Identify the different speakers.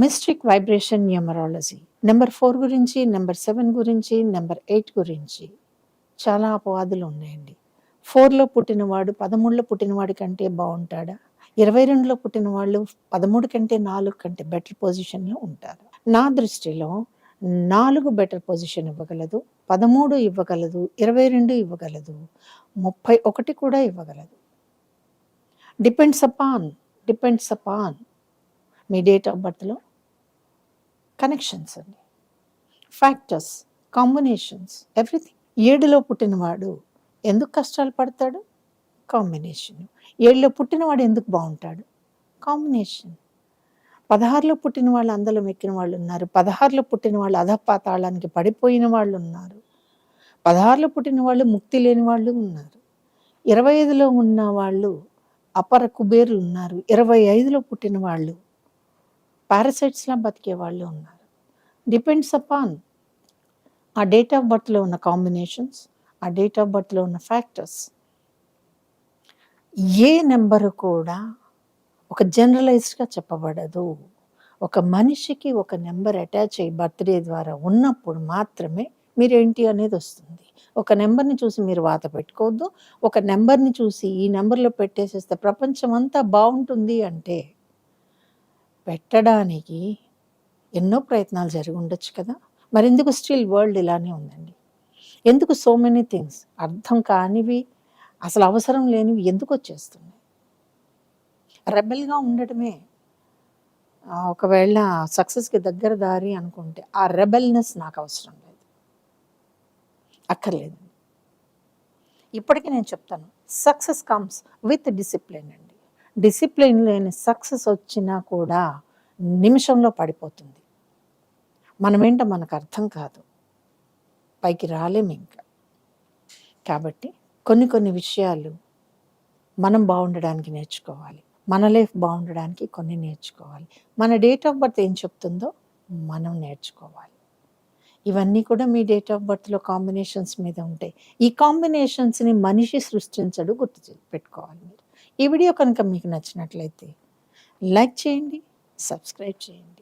Speaker 1: Mystic vibration numerology number 4 గురించి, number 7 గురించి, number 8 గురించి చాలా అపవాదులు ఉన్నాయండి. 4లో పుట్టినవాడు 13లో పుట్టినవాడి కంటే బావుంటాడా? 22లో పుట్టిన వాళ్ళు 13 కంటే 4 కంటే బెటర్ పొజిషన్‌లో ఉంటారు. నా దృష్టిలో 4 బెటర్ పొజిషన్ ఇవ్వగలదు, 13 ఇవ్వగలదు, 22 ఇవ్వగలదు, 31 కూడా ఇవ్వగలదు. డిపెండ్స్ అపాన్ మీ డేట్ ఆఫ్ బర్త్‌లో కనెక్షన్స్ అండి, ఫ్యాక్టర్స్, కాంబినేషన్స్, ఎవ్రీథింగ్. 7లో పుట్టినవాడు ఎందుకు కష్టాలు పడతాడు? కాంబినేషన్. 7లో పుట్టినవాడు ఎందుకు బాగుంటాడు? కాంబినేషన్. 16లో పుట్టిన వాళ్ళు అందలం ఎక్కిన వాళ్ళు ఉన్నారు, 16లో పుట్టిన వాళ్ళు అధపాతాళానికి పడిపోయిన వాళ్ళు ఉన్నారు, 16లో పుట్టిన వాళ్ళు ముక్తి లేని వాళ్ళు ఉన్నారు, 25లో ఉన్న వాళ్ళు అపర కుబేరులు ఉన్నారు, 25లో పుట్టిన వాళ్ళు పారాసైట్స్లా బతికే వాళ్ళు ఉన్నారు. డిపెండ్స్ అపాన్ ఆ డేట్ ఆఫ్ బర్త్లో ఉన్న కాంబినేషన్స్, ఆ డేట్ ఆఫ్ బర్త్లో ఉన్న ఫ్యాక్టర్స్. ఏ నెంబరు కూడా ఒక జనరలైజ్డ్గా చెప్పబడదు. ఒక మనిషికి ఒక నెంబర్ అటాచ్ అయ్యి బర్త్డే ద్వారా ఉన్నప్పుడు మాత్రమే మీరేంటి అనేది వస్తుంది. ఒక నెంబర్ని చూసి మీరు వాత పెట్టుకోవద్దు. ఒక నెంబర్ని చూసి ఈ నెంబర్లో పెట్టేసేస్తే ప్రపంచం అంతా బాగుంటుంది అంటే పెట్టడానికి ఎన్నో ప్రయత్నాలు జరిగి ఉండొచ్చు కదా. మరెందుకు స్టిల్ వరల్డ్ ఇలానే ఉందండి? ఎందుకు సో మెనీ థింగ్స్ అర్థం కానివి, అసలు అవసరం లేనివి ఎందుకు వచ్చేస్తున్నాయి? రెబెల్గా ఉండటమే ఒకవేళ సక్సెస్కి దగ్గర దారి అనుకుంటే ఆ రెబెల్నెస్ నాకు అవసరం లేదు, అక్కర్లేదు. ఇప్పటికీ నేను చెప్తాను, సక్సెస్ కమ్స్ విత్ డిసిప్లిన్ అండి. డిసిప్లిన్ లేని సక్సెస్ వచ్చినా కూడా నిమిషంలో పడిపోతుంది. మనమేంటో మనకు అర్థం కాదు, పైకి రాలేము ఇంకా. కాబట్టి కొన్ని విషయాలు మనం బాగుండడానికి నేర్చుకోవాలి, మన లైఫ్ బాగుండడానికి కొన్ని నేర్చుకోవాలి. మన డేట్ ఆఫ్ బర్త్ ఏం చెప్తుందో మనం నేర్చుకోవాలి. ఇవన్నీ కూడా మీ డేట్ ఆఫ్ బర్త్లో కాంబినేషన్స్ మీద ఉంటాయి. ఈ కాంబినేషన్స్ని మనిషి సృష్టించడు, పెట్టుకోవాలి మీరు. ఈ వీడియో కనుక మీకు నచ్చినట్లయితే లైక్ చేయండి, సబ్స్క్రైబ్ చేయండి.